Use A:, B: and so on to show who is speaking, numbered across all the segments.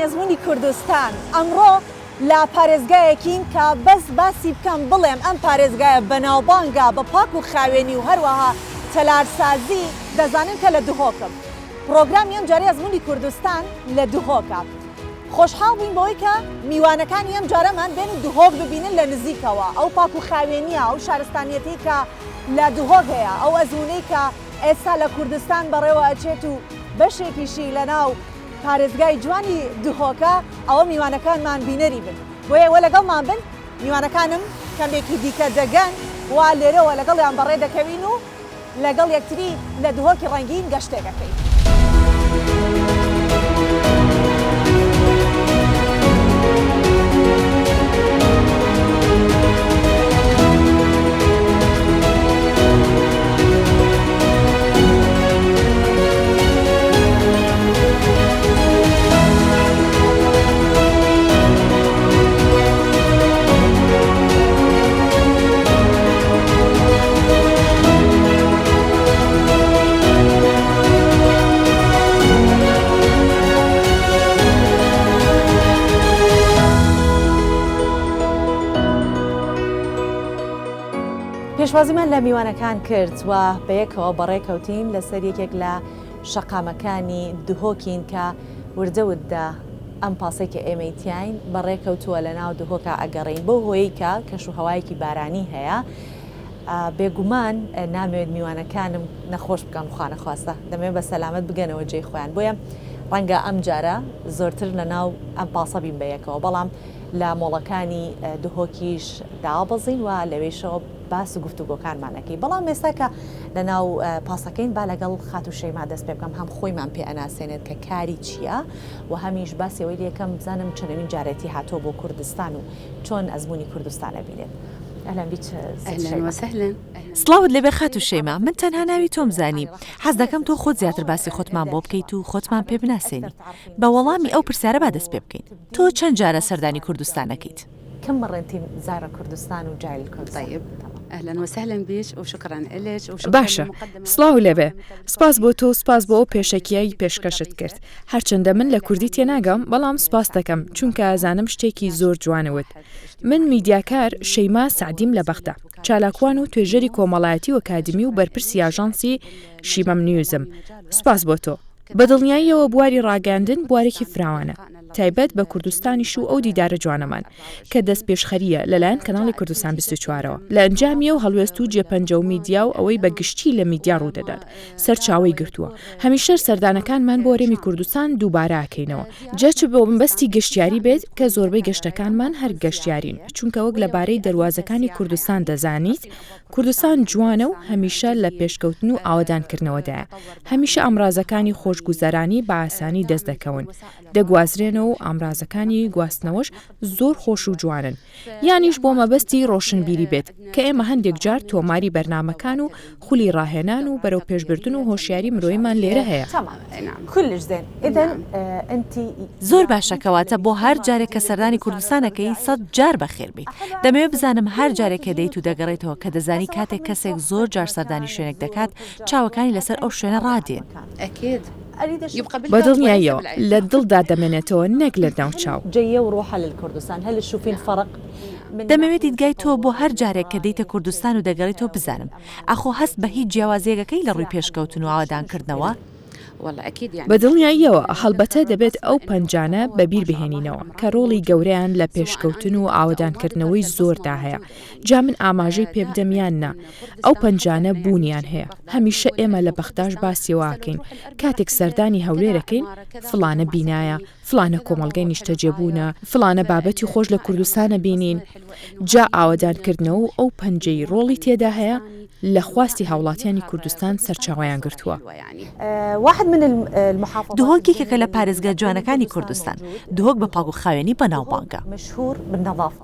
A: ئەزموونی کوردستان ئەمڕۆ لا پارێزگایەکین کە بەس باسی بکەم بڵێم ئەم پارێزگایە بەناوبانگە بە پاک و خاوێنی و هەروەها تەلارسازی دەزانن کە لە دهۆکم. پرۆگرامی ئەم جارەی ئەزموونی کوردستان لە دهۆکە. خۆشحاڵ بووین بەوەی کە میوانەکانی ئەم جارەمان بێن و دهۆک ببینن لە نزیکەوە. ئەو پاک و خاوێنیە، ئەو شارستانیەتی کە لە دهۆک هەیە، ئەو ئەزموونەی کە ئێستا لە کوردستان بەڕێوە ئەچێت و بەشێکیشی لەناو پارێزگای جوانی دهۆکە ئەوە میوانەکانمان بینەری بن. بۆیە وە لەگەڵمان بن، میوانەکانم کەمێکی دیکە دەگەن وا لێرەوە لەگەڵیان بەڕێ دەکەوین و لەگەڵ یەکتری لە دهۆکی ڕەنگین گەشتێکەکەین. پێشوازیمان لە میوانەکان کرد و بەیەکەوە بەڕێکەوتین لەسەر یەکێک لە شەقامەکانی دهۆکین کە وردەوتدا ئەم پاسێک کە ئێمەیتیاین بەڕێکەوتووە لە ناو دهۆکە ئەگەڕین بۆ هۆیی کە کەشوهەوایەکی بارانی هەیە. بێگومان نامەوێت میوانەکانم نەخۆش بکەم خوانە خواستە، دەمەوێت بە سەلامەت بگەنەوە جێی خۆیان. بۆیە ڕەنگە ئەم جارە زۆرتر لە ناو ئەم پاسە بین بەیەکەوە، بەڵام لە مۆڵەکانی دهۆکیش دابەزین و لەوێشەوە باس و گفتوگۆکانمانەکەی. بەڵام ئێستا کە لە ناو پاسەکەین با لەگەڵ خات و شەیما دەست پێ بکەم، هەم خۆیمان پێ ئەناسێنێت کە کاری چییە و هەمیش باسیەوەی لەکەم بزانم چەندەمین جارێتی هاتۆ بۆ کوردستان و چۆن ئەزموونی کوردستانە بینێت.
B: ئەهلەن وەسەهلەن.
C: سڵاوت لەبێ خات و شەیما، من تەنها ناوی تۆم زانی. حەز دەکەم تۆ خۆت زیاتر باسی خۆتمان بۆ بکەیت و خۆتمان پێ بناسێنی. بە وەڵامی ئەو پرسیارە با دەست پێ بکەین. تۆ چەند جارە سەردانی کوردستانەکەیت؟
A: كم مرنتي زارة كردستان وجاي الكردستان؟
B: طيب أهلا وسهلا بيش وشكرا لك وشكرا.
D: باشە، سڵاو لەبێ. سپاس بۆ تۆ، سپاس بۆ ئەو پێشەکیایی پێشکەشت کرد. هەرچەندە من لە کوردی تێناگەم، بەڵام سپاس دەکەم چونکە ئازانم شتێکی زۆر جوانەوت. من میدیاکار شەیما سعدیم لە بەختە، چالاکوان و توێژەری کۆمەڵایەتی و ئەکادمی و بەرپرسی ئاژانسی شیمەم نیوزم. سپاس بۆ تۆ. بەدڵنیاییەوە بواری ڕاگەاندن بوارێکی فراوانە، تایبەت بە کوردستانیش و ئەو دیدارە جوانەمان کە دەست پێشخەریە لەلایەن کەناڵی کوردستان 24ەوە. لە ئەنجامیە و هەڵوێست و جێپەنجە و میدیا و ئەوەی بە گشتی لە میدیا ڕوودەدات سەرچاوەی گرتووە. هەمیشە سەردانەکانمان بۆ هەرێمی کوردستان دووبارە ئاکەینەوە. جەچ بۆ بەستی گەشتیاری بێت کە زۆربەی گەشتەکانمان هەر گەشتیارین، چونکە وەک لەبارەی دەواازەکانی کوردستان دەزانیت، کوردستان جوانە و هەمیشە لە پێشکەوتن و ئاوادانکردنەوەدایە. هەمیشە ئامرازەکانی خۆشگوزەرانی بە ئاسانی دەست دەکەون، دەگوازرێنەوە و ئامرازەکانی گواستنەوەش زۆر خۆش و جوانن. یانیش بۆ مەبەستی ڕۆشنبیری بێت کە ئێمە هەندێک جار تۆماری بەرنامەکان و خولی ڕاهێنان و بەرەو پێشبردن و هۆشیاری مرۆیمان لێرە هەیە.
C: زۆر باشەکەواتە بۆ هەر جارێک کە سەردانی کوردستانەکەی 100 جار بەخێر بیت. دەمەوێت بزانم هەر جارێک کە دەیت و دەگەڕێتەوە کە دەزانی کاتێک کەسێک زۆر جار سەردانی شوێنێک دەکات چاوەکانی لەسەر ئەو شوێنە ڕادێن.
D: بەدڵنیاییەوە لە دڵدا دەمێنێتەوە نەک لە ناوچاو.
A: جاية وروحها للكردستان، هل تشوفين فرق؟
C: دەمەوێت دیدگای تۆ بۆ هەر جارێک کە دەیتە کوردستان و دەگەڕێتەوە بزانم. ئەخۆ هەست بە هیچ جیاوازیەکەی لە ڕووی پێشکەوتن و ئاوادانکردنەوە؟
D: بەدڵنیاییەوە هەڵبەتە دەبێت ئەو پەنجانە بەبیر بهێنینەوە کە ڕۆڵی گەورەیان لە پێشکەوتن و ئاوادانکردنەوەی زۆردا هەیە. جا من ئاماژەی پێبدەمیان نا ئەو پەنجانە بوونیان هەیە. هەمیشە ئێمە لە بەختاش باسیەوەکەین کاتێک سەردانی هەولێرەکەین فلانە بینایە، فلانە کۆمەڵگەی نیشتەجێبوونە، فلانە بابەتی خۆش لە کوردستانە بینین. جا ئاوادانکردنەوە و ئەو پەنجەی ڕۆڵی تێدا هەیە لە خواستی هاوڵاتیانی کوردستان سەرچاوەیان گرتووە.
C: دهۆکێکێکە لە پارێزگا جوانەکانی کوردستان، دهۆک بە پاک و خاوێنی بەناوبانگە.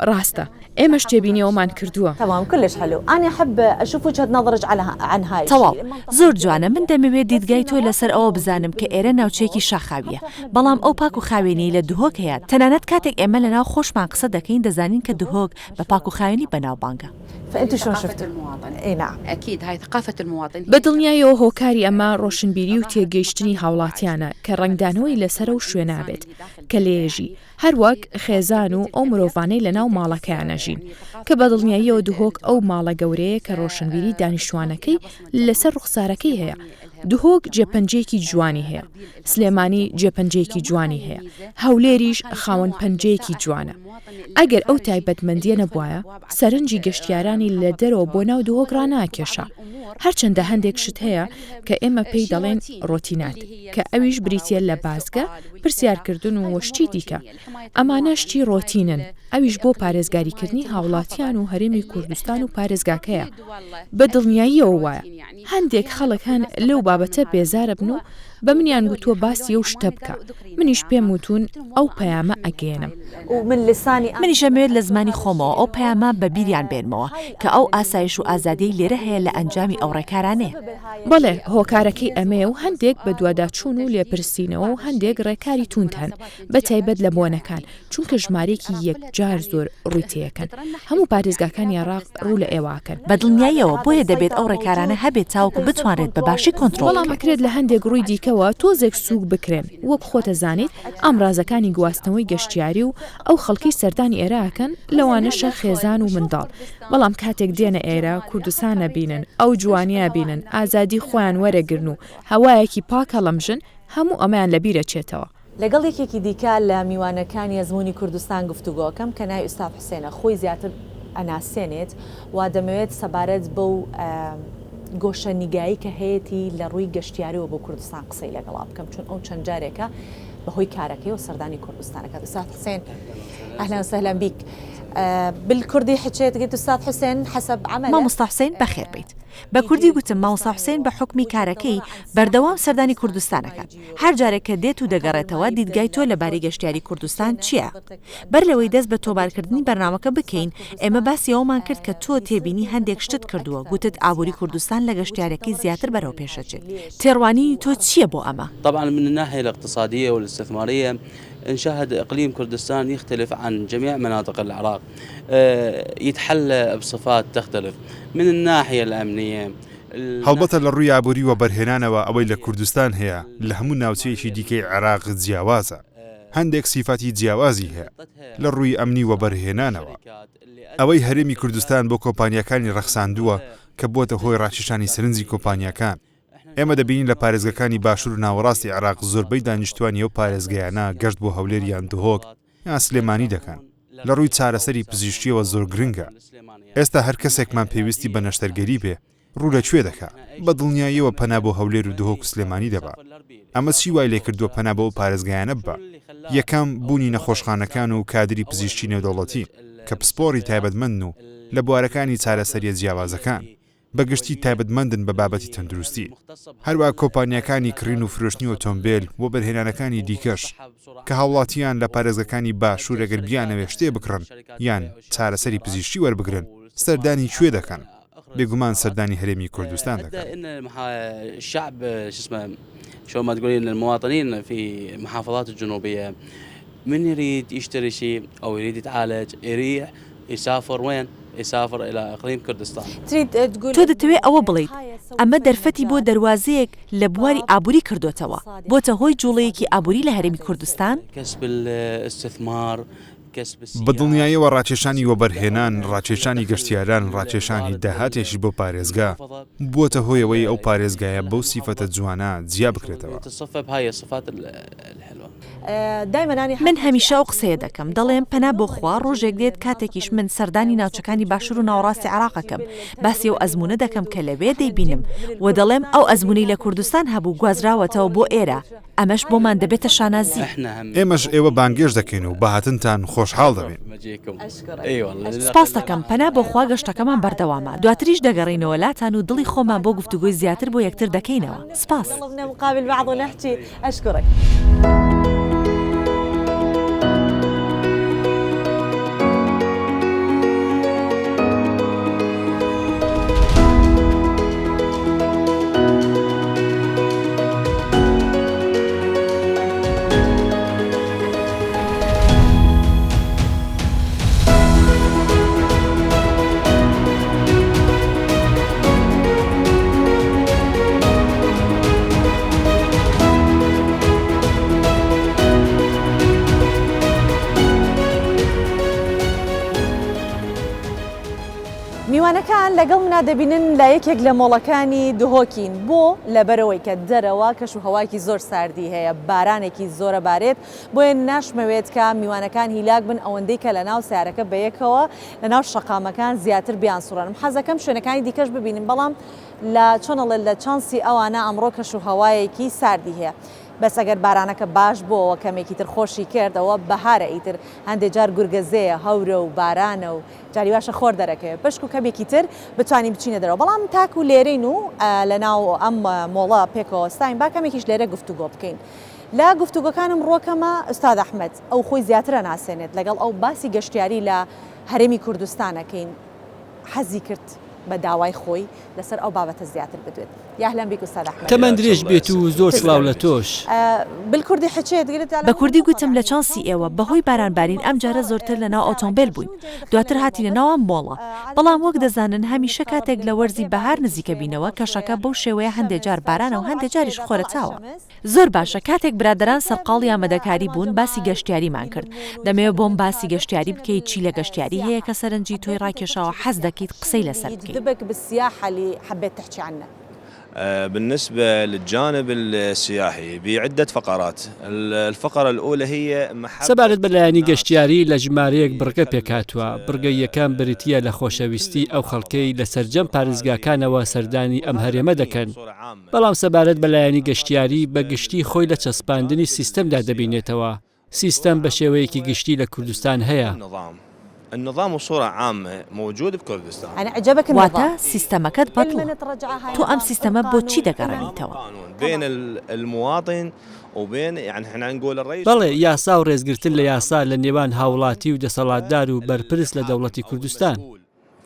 D: ڕاستە، ئێمەش تێبینیەوەمان کردووە.
A: تمام كلش حلو. أنا أحب أشوف وجهة نظرك عن هاي.
C: تەواو زۆر جوانە. من دەمەوێت دیدگای تۆ لەسەر ئەوە بزانم کە ئێرە ناوچەیەکی شاخاویە، بەڵام ئەو پاک و خاوێنی لە دهۆک هەیە تەنانەت کاتێک ئێمە لەناو خۆشمان قسە دەکەین دەزانین کە دهۆک بە پاک و خاوێنی بەناوبانگە.
A: فأنتوا شلون
B: ثقافة
A: شفتوا؟
B: المواطن.
A: اي نعم.
B: أكيد هاي ثقافة المواطن.
D: بە دڵنیایەوە هۆکاری ئەمە ڕۆشنبیری و تێگەیشتنی هاوڵاتیانە کە ڕنگدانەوەی لەسەر و شوێنابێت کە لێژی هەروەک خێزان و ئەو مرۆڤانەی لە ناو ماڵەکەیانەژین کە بە دڵنیاییەوە دهۆک ئەو ماڵە گەورەیە کە ڕۆشنبیری دانیشتوانەکەی لەسەر ڕوخسارەکەی هەیە. دهۆک جێپەنجەیەکی جوانی هەیە، سلێمانی جێپەنجەیەکی جوانی هەیە، هەولێریش خاوەن پەنجەیەکی جوانە. ئەگەر ئەو تایبەتمەندیە نەبوایە سەرنجی گەشتیارانی لە دەرەوە بۆ ناو دهۆک ڕاناکێشە. هەرچەندە هەندێک شت هەیە کە ئێمە پێی دەڵێن ڕۆتینات کە ئەویش بریتە لە بازگە پرسیارکردن و وەشتی دیکە. ئەمانە شتی ڕۆتینن، ئەویش بۆ پارێزگاریکردنی هاوڵاتیان و هەرێمی کوردستان و پارێزگاکەیە. بە دڵنیاییەوە وایە هەندێک خەڵک هەن لەو بابەتە بێزارە بن و بە منیان گوتووە باسی ئەو شتە بکە. منیش پێم وتون ئەو پەیامە ئەگەێنم.
A: ومن لساني
C: منیش ئەمەوێت لە زمانی خۆمەوە ئەو پەیامە بە بیریان بێنمەوە کە ئەو ئاسایش و ئازادی لێرە هەیە لە ئەنجامی ئەو ڕێکارانەیە.
D: بەڵێ هۆکارەکەی ئەمەیە و هەندێک بە دوواداچوون و لێپرسینەوە و هەندێک ڕێکاری توندهن بە تایبەت لە بۆنەکان چونکە ژمارێکی یەکجار زۆر ڕوویتەکەن. هەموو پارێزگاکانی عێراق ڕوو لە ئێواکەن.
C: بە دڵنیاییەوە بۆیە دەبێت ئەو ڕێکارانە هەبێت تاوەکو بتوانێت بە باشی کۆنتڕۆڵ بکرێت.
D: بەڵامەکرێت لە هەندێک ڕووی دیکەوە تۆزێک سووک بکرێن وەک خۆتە زانیت ئامرازەکانی گواستنەوەی گەشتیاری و ئەو خەڵکی سەردانی ئێراکەن لەوانەشە خێزان و منداڵ. بەڵام کاتێک دێنە ئێرە کوردستان نەبینن ئەو جوانیا بینن ئازادی خۆیان وەرەگرن و هەوایەکی پاک هەڵەمژن هەموو ئەمەیان لەبیرە چێتەوە.
A: لەگەڵ یەکێکی دیکە لە میوانەکانی ئەزمموی کوردستان گفتوگۆکەم کە ناوی ئوستاف حوسێنە خۆی زیاتر ئەناسێنێت و دەمەوێت سەبارەت بەو گۆشە نیگایی کە هەیەی لە ڕووی گەشتیاریەوە بۆ کوردستان قسەی لەگەڵا بکەم چون ئەو چەند جارێکە بەهۆی کارەکەی و سەردانی کوردستانەکە. أستاذ حسين أهلا وسهلا بك. بالكردي حكيت قلت أستاذ حسين حسب عمله.
C: مامۆستا حوسێن بەخێر بیت. بە کوردی گوتم مامۆستا حوسێن بە حکمی کارەکەی بەردەوام سەردانی کوردستانەکەات. هەر جارێک کە دێت و دەگەڕێتەوە دیدگای تۆ لەبارەی گەشتیاری کوردستان چییە؟ بەر لەوەی دەست بە تۆبارکردنی بەرنامەکە بکەین ئێمە باسی ئەومان کرد کە تۆ تێبینی هەندێک شتت کردووە گوتت ئابووری کوردستان لە گەشتیارەکەی زیاتر بەرەو پێشەچێت. تێڕوانی تۆ چییە بۆ ئەمە؟
E: طبعا من الناحية الاقتصادية والاستثمارية نشاهد إقليم كردستان يختلف عن جميع مناطق العراق، يتحلى بصفات تختلف من الناحية الأمنية.
F: هەڵبەتە لە ڕووی ئابووری و بەرهێنانەوە ئەوەی لە کوردستان هەیە لە هەموو ناوچەیەکی دیکەی عێراق جیاوازە. هەندێک سیفاتی جیاوازی هەیە لە ڕووی ئەمنی و بەرهێنانەوە. ئەوەی هەرێمی کوردستان بۆ کۆمپانیەکانی ڕەخساندووە کە بووەتە هۆی ڕاکێشانی سەرنجی کۆمپانیەکان. ئێمە دەبینین لە پارێزگەکانی باشوور و ناوەڕاستی عێراق زۆربەی دانیشتوانی ئەو پارێزگایانە گەشت بۆ هەولێریان دهۆک یان سلێمانی دەکەن. لە ڕووی چارەسەری پزیشکیەوە زۆر گرنگە. ئێستا هەر کەسێکمان پێویستی بە نەشتەرگەری بێ ڕوو لەکوێ دەکات. بە دڵنیاییەوە پەنا بۆ هەولێر و دهۆک و سلێمانی دەبا. ئەمە چی وای لێ کردووە پەنا بۆ ئەو پارێزگایانە ببە؟ یەکەم بوونی نەخۆشخانەکان و کادری پزیشکی نێودەوڵەتی کە پسپۆڕی تایبەتمەند و لە بوارەکانی چارەسەریە جیاوازەکان بەگشتی تایبەتمەندن بە بابەتی تەندروستی. هەروە کۆمپانیەکانی کڕین و فرۆشتنی ئۆتۆمبیل و بەرهێنانەکانی دیکەش کە هاوڵاتیان لە پارێزگەکانی باشوور ئەگەر بیانەوێ شتێ بکڕن یان چارەسەری پزیشکی وەربگرن سەردانی کوێ دەکەن؟ بێگومان سەردانی هەرێمی کوردستان دەکەن.
E: الشعب شو اسمه شو ما تقولين المواطنين في المحافظات الجنوبية من يريد يشتري شيء أو يريد يتعالج يريح يسافر وين؟ يسافر إلى إقليم كردستان.
C: تۆ دەتەوێت ئەوە بڵیت ئەمە دەرفەتی بۆ دەواازەیەک لە بواری ئابووری کردوتەوە بۆتە هۆی جوڵەیەکی ئابووری لە هەرێمی کوردستان.
E: كسب الاستثمار
F: بە دڵنیاییەوە ڕاکێشانی وەبەرهێنان ڕاکێشانی گەشتیاران ڕاکێشانی داهاتێکی بۆ پارێزگا بووەتە هۆیەوەی ئەو پارێزگایە بەو سیفەتە جوانە جیا بکرێتەوە.
C: من هەمیشە ئەو قسەیە دەکەم دەڵێم پەنا بۆ خوا ڕۆژێک دێت کاتێکیش من سەردانی ناوچەکانی باشوور و ناوەڕاستی عێراقەکەم باسی ئەو ئەزمونە دەکەم کە لەوێ دەیبینم و دەڵێم ئەو ئەزمونی لە کوردستان هەبوو گوازراوەتەوە بۆ ئێرە ئەمەش بۆمان دەبێتە شانازی.
F: ئێمەش ئێوە بانگێش دەکەین و بەهاتنتان خۆشحاڵ دەبین.
C: سپاس دەکەم پەنا بۆ خوا گەشتەکەمان بەردەوامە دواتریش دەگەڕینەوە لاتان و دڵی خۆمان بۆ گفتوگۆی زیاتر بۆ یەکتر دەکەینەوە. سپاس.
A: مقابل بعض ونحكي أشكرك. بەڕێزەکان لەگەڵ منا دەبینن لە یەکێک لە مۆڵەکانی دهۆکین بۆ لەبەرەوەی کە دەرەوە کەش و هەواکی زۆر ساردی هەیە بارانێکی زۆرە بارێت بۆیە ناشمەوێت کە میوانەکان هیلاک بن ئەوەندەی کە لە ناو سیارەکە بەیەکەوە لە ناو شەقامەکان زیاتر بیان سوڕانم حەزەکەم شوێنەکانی دیکەش ببینیم بەڵام لە چۆنەڵێ لە چانسی ئەوانە ئەمڕۆ کەش و هەوایەکی ساردی هەیە بەس ئەگەر بارانەکە باش بۆەوە کەمێکی تر خۆشی کردەوە بەهارە ئیتر هەندێک جار گورگەزەیە هەورە و بارانە و جاری باشە خۆر دەرەکەوێت پشک و کەمێکی تر بتوانین بچینە دەرەوە بەڵام تاکو لێرەین و لە ناو ئەم مۆڵە پێکەوە ستاین با کەمێکیش لێرە گفتوگۆ بکەین لە گفتوگۆکانم ڕۆکەمە ئوستاد ئەحمەد ئەو خۆی زیاترە ناسێنێت لەگەڵ ئەو باسی گەشتیاری لە هەرێمی کوردستانەکەین حەزی کرد بە داوای خۆی لەسەر ئەو بابەتە زیاتر بدوێت یاهلەم بیک ئوستاد ئەحمەد
G: تەمەند درێژ بێت و زۆر سڵاو لە تۆش
A: بالکوردی حچێت
C: بە کوردی گوتم لە چانسی ئێوە بەهۆی بارانبارین ئەم جارە زۆرتر لە ناو ئۆتۆمبیل بووین دواتر هاتینە ناوە مۆڵە بەڵام وەک دەزانن هەمیشە کاتێک لە وەرزی بەهار نزیکە بینەوە کەشەکە بەو شێوەیە هەندێک جار بارانە و هەندێک جاریش خۆرەتاوە زۆر باشە کاتێک برادران سەرقاڵی ئامادەکاری بوون باسی گەشتیاریمان کرد دەمەوێت بۆم باسی گەشتیاری بکەیت چی لە گەشتیاری هەیە کە سەرنجی تۆی ڕاکێشاوە حەز دەکەیت قسەی لەسەر بکەیت
A: بالسياحة اللي حبيت تحكي عنها
H: بالنسبة للجانب السياحي بعدة فقرات الفقرة الأولى هي
G: سەبارەت بەلایەنی گەشتیاری لە ژمارەیەک بڕگە پێکاتوە بڕگە یەکان بریتیە لە خۆشەویستی ئەو خەڵکەی لە سەرجەم پارێزگاکانەوە سەردانی ئەم هەرێمە دەکەن بەڵام سەبارەت بەلایەنی گەشتیاری بە گشتی خۆی لە چەسپاندنی سیستەمدا دەبینێتەوە سیستەم بە شێوەیەکی گشتی لە کوردستان هەیە
H: النظام بصورة عامة موجود بكردستان.
A: أنا عجبك
C: النظام. سيستمكت بطل. تو أم سيستم بوتشي دقرانيتوا.
H: بين المواطن وبين يعني احنا نقول الرئيس.
G: بەڵێ یاسا و ڕێزگرتن لە یاسا لە نێوان هاوڵاتی و دەسەڵاتدار و بەرپرس لە دەوڵەتی کوردستان.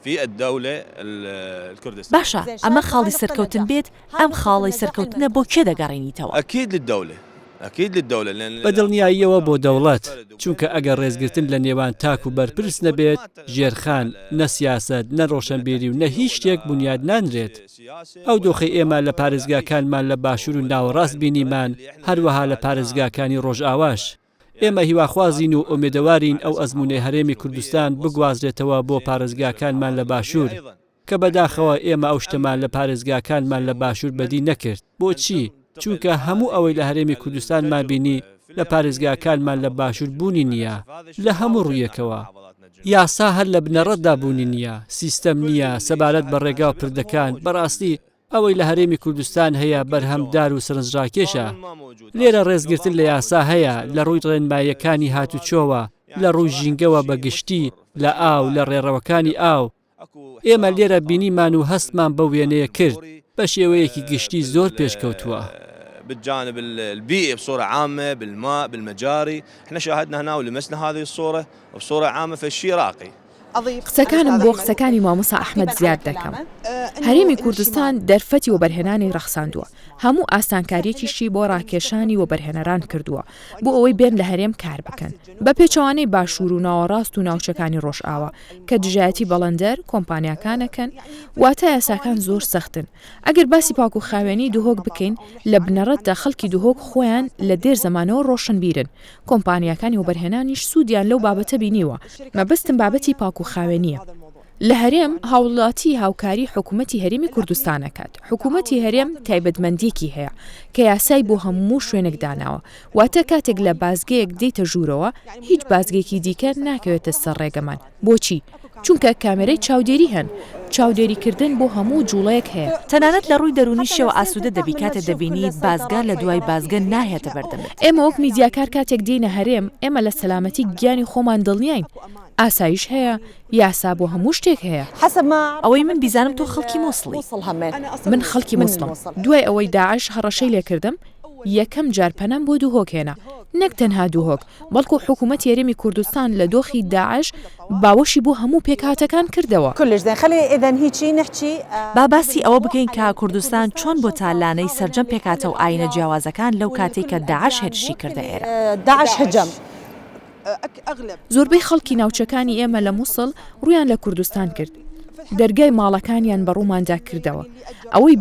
H: في الدولة الكردستان.
C: باشا أما خاڵی سەرکەوتن بێت ئەم خاڵی سەرکەوتنە بۆ کێ دەگەڕێنیتەوە؟
H: أكيد للدولة. أكيد للدولة لأن
G: بەدڵنیاییەوە بۆ دەوڵەت چونکە ئەگەر ڕێزگرتن لە نێوان تاک و بەرپرس نەبێت ژێرخان نە سیاسەت نە ڕۆشنبیری و نە هیچ شتێک بنیاد نانرێت ئەو دۆخی ئێمە لە پارێزگاکانمان لە باشوور و ناوەڕاست بینیمان هەروەها لە پارێزگاکانی ڕۆژئاواش ئێمە هیواخوازین و ئومێدەوارین ئەو ئەزمونەی هەرێمی کوردستان بگوازرێتەوە بۆ پارێزگاکانمان لە باشوور کە بەداخەوە ئێمە ئەو شتەمان لە پارێزگاکانمان لە باشوور بەدی نەکرد بۆچی؟ چونکە هەموو ئەوەی لە هەرێمی کوردستانمان بینی لە پارێزگاکانمان لە باشوور بوونی نییە لە هەموو ڕوویەکەوە یاسا هەر لە بنەڕەتدا بوونی نییە سیستەم نییە سەبارەت بە ڕێگا و پردەکان بەڕاستی ئەوەی لە هەرێمی کوردستان هەیە بەرهەمدار و سەرنجڕاکێشە لێرە ڕێزگرتن لە یاسا هەیە لە ڕووی ڕێنماییەکانی هاتوچۆوە لە ڕووی ژینگەوە بەگشتی لە ئاو لە ڕێڕەوەکانی ئاو ئێمە لێرە بینیمان و هەستمان بە وێنەیە کرد بە شێوەیەکی گشتی زۆر پێشکەوتووە
H: بالجانب البيئي بصورة عامة بالماء بالمجاري احنا شاهدنا هنا ولمسنا هذه الصورة وبصورة عامة فالشيء راقي
D: قسەکانم بۆ قسەکانی مامۆستا ئەحمەد زیاد دەکەم هەرێمی کوردستان دەرفەتی و بەرهێنانی ڕەخساندووە هەموو ئاسانکاریەکیشی بۆ ڕاکێشانی و بەرهێنەران کردووە بۆ ئەوەی بێن لە هەرێم کار بکەن بە پێچەوانەی باشوور و ناوەڕاست و ناوچەکانی ڕۆژئاوا کە دژایەتی بەڵەندەر کۆمپانیاکانەکەن واتە یاساکان زۆر سەختن ئەگەر باسی پاک و خاوێنی دهۆک بکەین لە بنەڕەتدا خەڵکی دهۆک خۆیان لە دێر زەمانەوە ڕۆشنبیرن کۆمپانیاکانی و بەرهێنانیش سوودیان لەو بابەتە بینیوە مەبەستم بابەتی پاک و خاوێنیە لە هەرێم هاوڵاتی هاوکاری حکوومەتی هەرێمی کوردستانەکات حکوومەتی هەرێم تایبەتمەندێکی هەیە کە یاسای بۆ هەموو شوێنێک داناوە واتە کاتێک لە بازگەیەک دێتە ژوورەوە هیچ بازگێکی دیکە ناکەوێتە سەر ڕێگەمان بۆچی؟ چونکە کامێرەی چاودێری هەن چاودێریکردن بۆ هەموو جوڵەیەک هەیە
C: تەنانەت لە ڕووی دەرونیشەوە ئاسوودە دەبی کاتە دەبینیت بازگا لە دوای بازگە ناهێتە بەردەمت
D: ئێمە وەک میدیاکار کاتێک دێنە هەرێم ئێمە لە سەلامەتی گیانی خۆمان دڵنیاین ئاسایش هەیە یاسا بۆ هەموو شتێک هەیە
C: ئەوەی من بیزانم تۆ خەڵکی مووسڵی
D: من خەڵکی مووسڵم دوای ئەوەی داعش هەڕەشەی لێکردم یەکەم جار پەنام بۆ دووهۆک هێنا نەک تەنها دووهۆک بەڵکو حکوومەتی هەرێمی کوردستان لە دۆخی داعش باوەشی بۆ هەموو پێکهاتەکان کردەوە
C: با باسی ئەوە بکەین کە کوردستان چۆن بۆ تالانەی سەرجەم پێکاتە و ئاینە جیاوازەکان لەو کاتێک کە داعش هێرشی کردە ئێرە
A: داعش هەجەم
D: زۆربەی خەڵکی ناوچەکانی ئێمە لە مووسڵ ڕویان لە کوردستان کرد دەرگای ماڵەکانیان بەڕووماندا کردەوە ئەوەی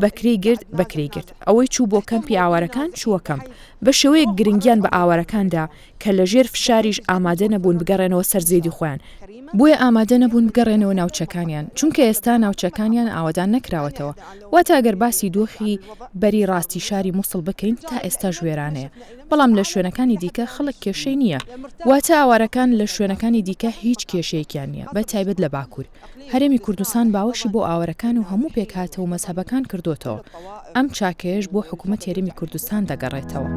D: بەکرێ گرت ئەوەی چوو بۆ کەمپی ئاوارەکان چووە کەمپ بە شێوەیە گرنگیان بە ئاوارەکاندا کە لەژێر فشاریش ئامادە نەبوون بگەڕێنەوە سەر زێدی خۆیان بۆیە ئامادە نەبوون بگەڕێنەوە ناوچەکانیان چونکە ئێستا ناوچەکانیان ئاوادان نەکراوەتەوە واتە ئەگەر باسی دۆخی بەری ڕاستی شاری مووسڵ بکەین تا ئێستا ژوێرانەیە بەڵام لە شوێنەکانی دیکە خەڵک کێشەی نییە واتە ئاوارەکان لە شوێنەکانی دیکە هیچ کێشەیەکیان نییە بە تایبەت لە باکوور هەرێمی کوردستان باوەشی بۆ ئاوارەکان و هەموو پێکهاتەوە مەزهەبەکان کردوتەوە ئەم چاکەیەش بۆ حکوومەت هەرێمی کوردستان دەگەڕێتەوە.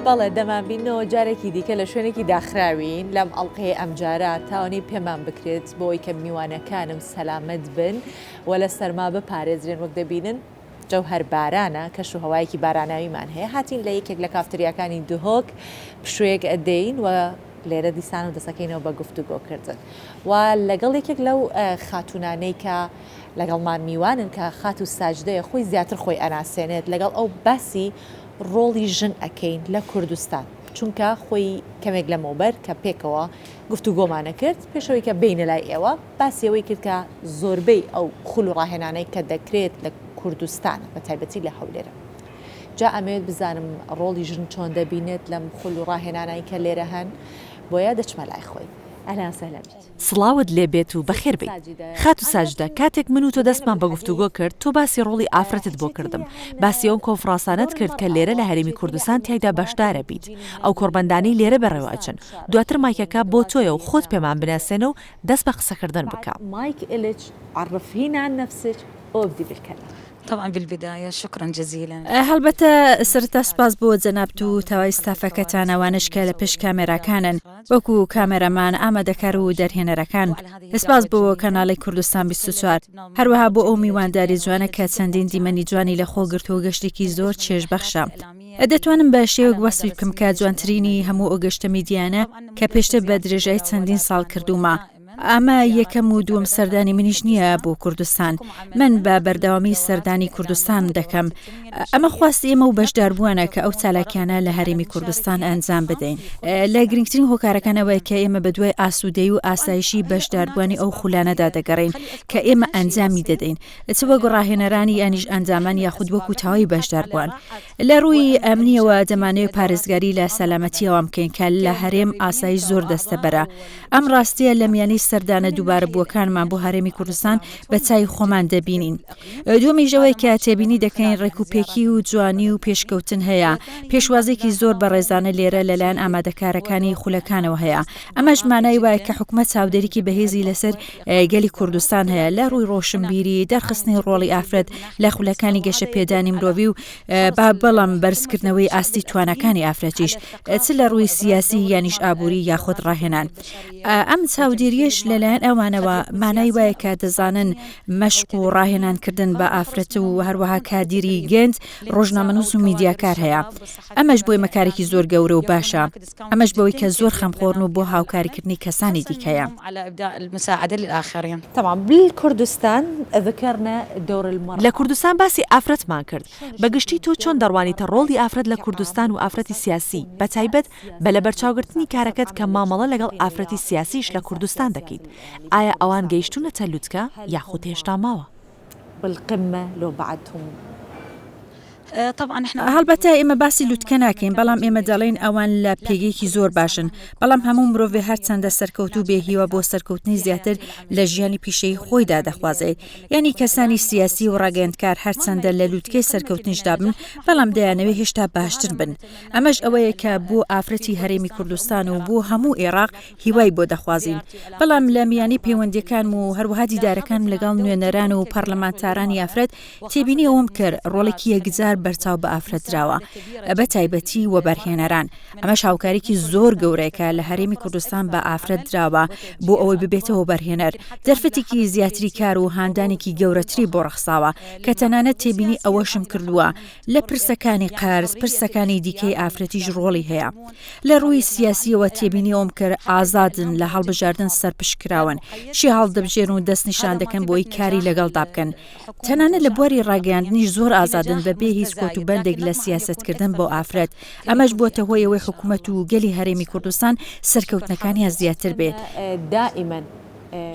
A: بەڵێ دەمانبینەوە جارێکی دیکە لە شوێنێکی داخراوین لەم ئەڵلقەیە ئەمجارە تاوانی پێمان بکرێت بۆی کە میوانەکانم سەلامەت بن و لە سەرما بپارێزرێن وەک دەبینن جەوهەر بارانە کەش و هەوایەکی باراناویمان هەیە هاتین لە یەکێک لە کافتریاکانی دهۆک پشوەیەک ئەدەین و لێرە دیسان و دەسەکەینەوە بە گفتوگۆکردن و لەگەڵ یەکێک لەو خاتونانەی کە لەگەڵمان میوانن کە خات و ساجدەیە خۆی زیاتر خۆی ئەناسێنێت لەگەڵ ئەو باسی ڕۆڵی ژن ئەکەین لە کوردستان چونکە خۆی کەمێک لە مۆبەر کە پێکەوە گفتوگۆمانە کرد پێشەوەی کە بینە لای ئێوە باسیەوەی کرد کە زۆربەی ئەو خول و ڕاهێنانەی کە دەکرێت لە کوردستان بە تایبەتی لە هەولێرە جا ئەمەوێت بزانم ڕۆڵی ژن چۆن دەبینێت لەم خول و ڕاهێنانایی کە لێرە هەن بۆیە دەچمە لای خۆی
C: سڵاوت لێبێت و بەخێر بیت خات و ساجدە کاتێک من و تۆ دەستمان بە گفتوگۆ کرد تۆ باسی ڕۆڵی ئافرەتت بۆ کردم باسی ئەو کۆنفرانسانت کرد کە لێرە لە هەرێمی کوردستان تایدا بەشدارە بیت ئەو کۆربەندانی لێرە بەڕێواچن دواتر مایکەکە بۆ تۆیە و خۆت پێمان بناسێنە و دەست بە قسەکردن بکە.
A: مایک إليتش عرفينا عن نفسك وابدي بالكلام.
B: طبعا بالبداية شكرا جزيلا.
I: هەڵبەتە سرتا سپاس بۆ جەناب و تاوای ستافەکەتان ئەوانش کە لە پێش کامێراکانن وەکو کامێرەمان ئامادەکار و دەرهێنەرەکان سپاس بۆ کەناڵی کوردستان 24 هەروەها بۆ ئەو میوانداری جوانە کە چەندین دیمەنی جوانی لە خۆگرتووە گەشتێکی زۆر چێژبەخشە. دەتوانم بە شێوەک وەسفی بکەم کە جوانترینی هەموو ئەو گەشتە میدیانە کە پێشتر بە درێژای چەندین ساڵ کردومە. ئەمە یەکەم و دووەم سەردانی منیش نییە بۆ کوردستان من بە بەردەوامی سەردانی کوردستان دەکەم ئەمە خواستی ئێمە و بەشداربووانە کە ئەو چالاکیانە لە هەرێمی کوردستان ئەنجام بدەین لە گرنگترین هۆکارەکانەوەی کە ئێمە بە دوای ئاسوودەی و ئاسایشی بەشداربووانی ئەو خولانەدا دەگەڕین کە ئێمە ئەنجامی دەدەین چ وەک ڕاهێنەرانی یانیش ئەنجامان یاخود وەکو تاوای بەشداربووان لە ڕووی ئەمنیەوە دەمانەوێت پارێزگاری لە سەلامەتیەوە بکەین کە لە هەرێم ئاسایش زۆر دەستەبەرە ئەم ڕاستیە لە میانی سەردانە دووبارە بووەکانمان بۆ هەرێمی کوردستان بە چای خۆمان دەبینین دومیژەوەی کە تێبینی دەکەین ڕێکوپێکی و جوانی و پێشکەوتن هەیە پێشوازێکی زۆر بەڕێزانە لێرە لەلایەن ئامادەکارەکانی خولەکانەوە هەیە ئەمەش مانای وایە کە حکوومەت چاودێریکی بەهێزی لەسەر گەلی کوردستان هەیە لە ڕووی ڕۆشنبیری دەرخستنی ڕۆڵی ئافرەت لە خولەکانی گەشە پێدانی مرۆڤی و بەڵام بەرزکردنەوەی ئاستی توانەکانی ئافرەتیش چ لە ڕووی سیاسی یانیش ئابووری یاخود ڕاهێنان ئەم چاودێریش لەلایەن ئەوانەوە مانای وایە کە دەزانن مەشق و ڕاهێنانکردن بە ئافرەت و هەروەها کادیری گەنج ڕۆژنامەنووس و میدیاکار هەیە ئەمەش بۆی مەکارێکی زۆر گەورە و باشە ئەمەش بەوەی کە زۆر خەمخۆڕن و بۆ هاوکاریکردنی کەسانی دیکەیە
C: لە کوردستان باسی ئافرەتمان کرد بەگشتی تۆ چۆن دەڕوانیتە ڕۆڵی ئافرەت لە کوردستان و ئافرەتی سیاسی بەتایبەت بە لە بەرچاوگرتنی کارەکەت کە مامەڵە لەگەڵ ئافرەتی سیاسیش لە کوردستان دەکەیت ئایا ئەوان گەیشتونەتە لوتکە یاخود هێشتا ماوە؟
A: بالقمة لو بعدهم
B: طبعا احنا
I: هەڵبەتە ئێمە باسی لوتکە ناکەین بەڵام ئێمە دەڵێن ئەوان لە پێگەیەکی زۆر باشن بەڵام هەموو مرۆڤێ هەر چەندە سەرکەوتوو بێهیوە بۆ سەرکەوتنی زیاتر لە ژیانی پیشەی خۆیدا دەخوازێت یعنی کەسانی سیاسی و ڕاگەیاندکار هەر چەندە لە لوتکەی سەرکەوتنیشدا بن بەڵام دەیانەوێت هێشتا باشتر بن ئەمەش ئەوەیە کە بۆ ئافرەتی هەرێمی کوردستان و بۆ هەموو عێراق هیوای بۆ دەخوازین بەڵام لە میانی پەیوەندیەکان و هەروەها دیدارەکان لەگەڵ نوێنەران و پەرلەمانتارانی ئافرەت تێبینی ئەوم کرد ڕۆڵێکی یەکجار بەرچاو بە ئافرەت درراوە بە تایبەتی و بەرهێنەران ئەمەش هاوکاریکی زۆر گەورەیەکە لە هەرێمی کوردستان بە ئافرەت درراوە بۆ ئەوەی ببێتەوە بەرهێنەر دەرفەتێکی زیاتری کار و هاندانێکی گەورەتری بۆ ڕەخساوە کە تەنانەت تێبینی ئەوەشم کردووە لە پرسەکانی قارس پرسەکانی دیکەی ئافرەتیش ڕۆڵی هەیە لە ڕووی سیاسیەوە تێبینی ئەوم کرد ئازادن لە هەڵبژاردن سەرپشکراون چی هەڵدەبژێن و دەست نیشان دەکەن بۆی کاری لەگەڵدا بکەن تەنانەت لە بواری ڕاگەیاندنیش زۆر ئازادن بەبێ هیچ کۆت و بەندێک لە سیاستکردن بۆ ئافرەت ئەمەش بووەتە هۆی ئەوەی حکوومەت و گەلی هەرێمی کوردستان سەرکەوتنەکانی زیاتر بێت
A: دائما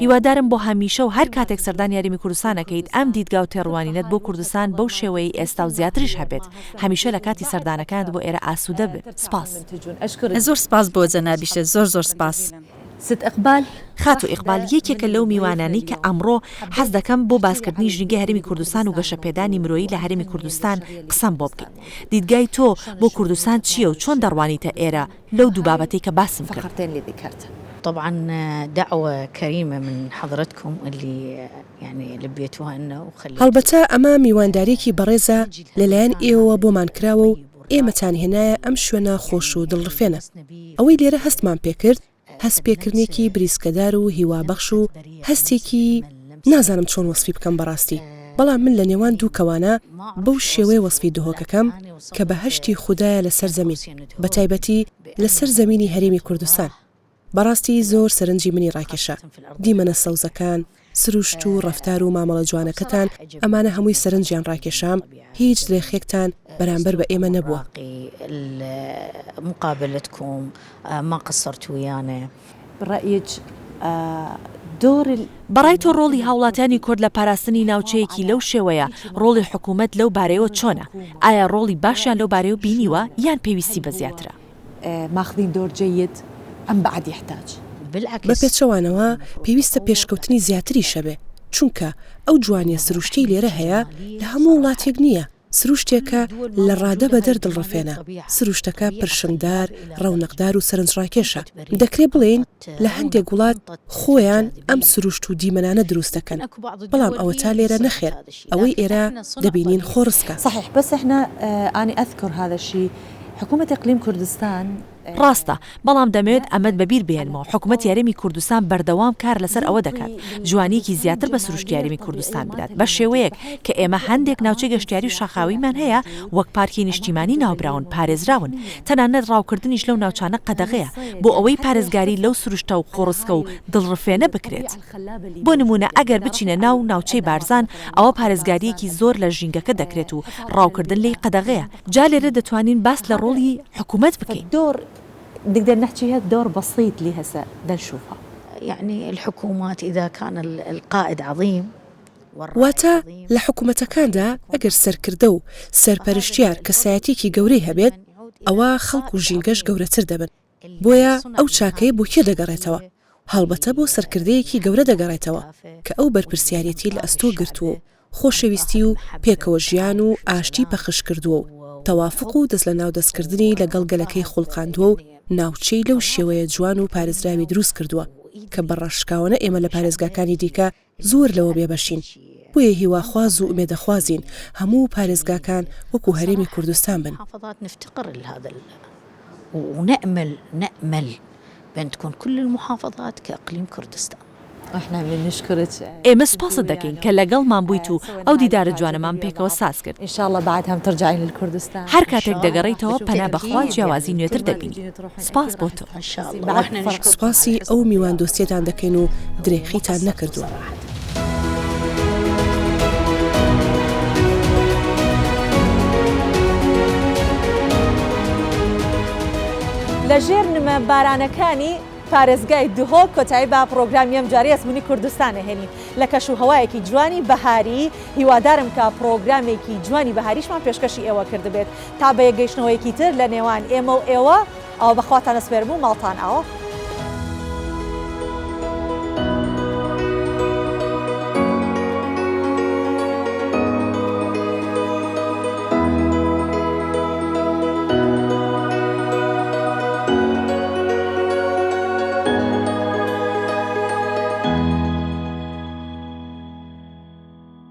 C: هیوادارم بۆ هەمیشە و هەر کاتێک سەردان یاریمی کوردستانەکەیت ئەم دیدگا و تێڕوانینەت بۆ کوردستان بەو شێوەی ئێستا و زیاتریش هەبێت هەمیشە لە کاتی سەردانەکانت بۆ ئێرە ئاسوودە بێت سپاس
I: زۆر سپاس بۆ جەنابیشە زۆر سپاس
A: ست ئەقبال
C: خات و ئیقبال یەکێکە لەو میوانانی کە ئەمڕۆ حەز دەکەم بۆ باسکردنی ژنگی هەرێمی کوردستان و گەشەپێدانی مرۆیی لە هەرێمی کوردستان قسەم بۆ بکەین دیدگای تۆ بۆ کوردستان چییە و چۆن دەڕوانیتە ئێرە لەو دوو بابەتەی کە باسم کرد
A: فخرتين اللي ذكرتها
B: طبعا دعوة كريمة من حضرتكم اللي يعني لبيتوها انه وخلي
J: هەڵبەتە ئەمە میواندارێکی بەڕێزە لەلایەن ئێوە بۆمان کراوە و ئێمەتان هێنایە ئەم شوێنە خۆش و دڵڕفێنە ئەوەی لێرە هەستمان پێکرد هەست پێکردنێکی بریسکەدار و هیوابەخش و هەستێکی نازانم چۆن وەسفی بکەم بەڕاستی بەڵام من لە نێوان دوو کەوانە بەو شێوەی وەسفی دهۆکەکەم کە بەهەشتی خوددایە لەسەر زەمین بە تایبەتی لەسەر زەمینی هەرێمی کوردستان بەڕاستی زۆر سەرنجی منی ڕاکێشە دیمەنە سەوزەکان سروشت و ڕەفتار و مامەڵە جوانەکەتان ئەمانە هەمووی سەرنجیان ڕاکێشام هیچ درێخێکتان بەرامبەر بە ئێمە نەبووە
B: مقابلتكم ما قصرت ويانا
A: برأيك دور
C: بەڕای تۆ ڕۆڵی هاوڵاتیانی کورد لە پاراستنی ناوچەیەکی لەو شێوەیە ڕۆڵی حکوومەت لەو بارەیەوە چۆنە ئایا ڕۆڵی باشیان لەو بارەیە بینیوە یان پێویستی بە زیاترە
A: ماخذين دور جيد أم بعد يحتاج
J: بە پێچەوانەوە پێویستە پێشکەوتنی زیاتری شەبێ چونکە ئەو جوانیە سروشتی لێرە هەیە لە هەموو وڵاتێک نییە سروشتێکە لە ڕادە بەدەر دڵڕفێنە سروشتەکە پرشنگدار ڕەونەقدار و سەرنجڕاکێشە دەکرێت بڵێن لە هەندێک وڵات خۆیان ئەم سروشت و دیمەنانە دروست دەکەن بەڵام ئەوە تا لێرە نەخێر ئەوەی ئێرە دەبینین خۆڕسکە
A: صحيح بس احنا أنا أذكر هذا الشيء حكومة إقليم كردستان
C: ڕاستە بەڵام دەمەوێت ئەمەد بەبیر بێنمەوە حکوومەت یاریمی کوردستان بەردەوام کار لەسەر ئەوە دەکات جوانیکی زیاتر بە سروشت یاریمی کوردستان بدات بە شێوەیەک کە ئێمە هەندێک ناوچەی گەشتیاری و شاخاویمان هەیە وەک پارکی نیشتیمانی ناوبراون پارێزراون تەنانەت ڕاوکردنیش لەو ناوچانە قەدەغەیە بۆ ئەوەی پارێزگاری لەو سروشتە و قۆڕسکە و دڵڕفێنە بکرێت بۆ نمونە ئەگەر بچینە ناوچەی بارزان ئەوە پارێزگاریەکی زۆر لە ژینگەکە دەکرێت و ڕاوکردن لی قەدەغەیە جا لێرە دەتوانین باس لە ڕۆڵی حکوومەت بکەین
A: نقدر نحكي دور بسيط اللي هسه نشوفها
B: يعني الحكومات إذا كان القائد عظيم
J: واتە لە حکوومەتەکاندا ئەگەر سەرکردە و سەرپەرشتیار کەسایەتێکی گەورەی هەبێت ئەوە خەڵک و ژینگەش گەورەتر دەبن بۆیە ئەو چاکەی بۆ کێ دەگەڕێتەوە هەڵبەتە بۆ سەرکردەیەکی گەورە دەگەڕێتەوە کە ئەو بەرپرسیارەتی لە ئەستۆ گرتووە خۆشەویستی و پێکەوە ژیان و ئاشتی پەخش کردووە و تەوافق و دەست لە ناو دەستکردنی لەگەڵ گەلەکەی خوڵقاندووە و ناوچەی لەو شێوەیە جوان و پارێزراوی دروست کردووە کە بەڕەشکاوانە ئێمە لە پارێزگاکانی دیکە زۆر لەوە بێبەشین بۆیە هیواخواز و ئومێدەخوازین هەموو پارێزگاکان وەکو هەرێمی کوردستان بن
B: نفتقر لهذا ونأمل بأن تكون كل المحافظات كإقليم كردستان
A: احنا بنشكرك
C: ئێمە سپاست دەکەین کە لەگەڵمان بوویت و ئەو دیدارە جوانەمان پێکەوە ساز کرد
A: ان شاء الله بعد هم ترجعين للكردستان
C: هەر کاتێک دەگەڕێیتەوە پەنا بەخوا جیاوازی نوێتر دەبینی سپاس بۆ تۆ
J: سپاسی ئەو میوان دۆستیەتان دەکەین و درێخیتان نەکردووە
A: لە ژێر نمە بارانەکانی پارێزگای دهۆک کۆتایی بە پرۆگرامی ئەم جارەی ئەزمموی کوردستانە هێنین لە کەش و هەوایەکی جوانی بەهاری هیوادارم کە پرۆگرامێکی جوانی بەهاریشمان پێشکەشی ئێوە کرد بێت تا بە یەگەیشتنەوەیەکی تر لە نێوان ئێمە و ئێوە ئەوە بەخواتانە سپێرم و ماڵتان ئاوە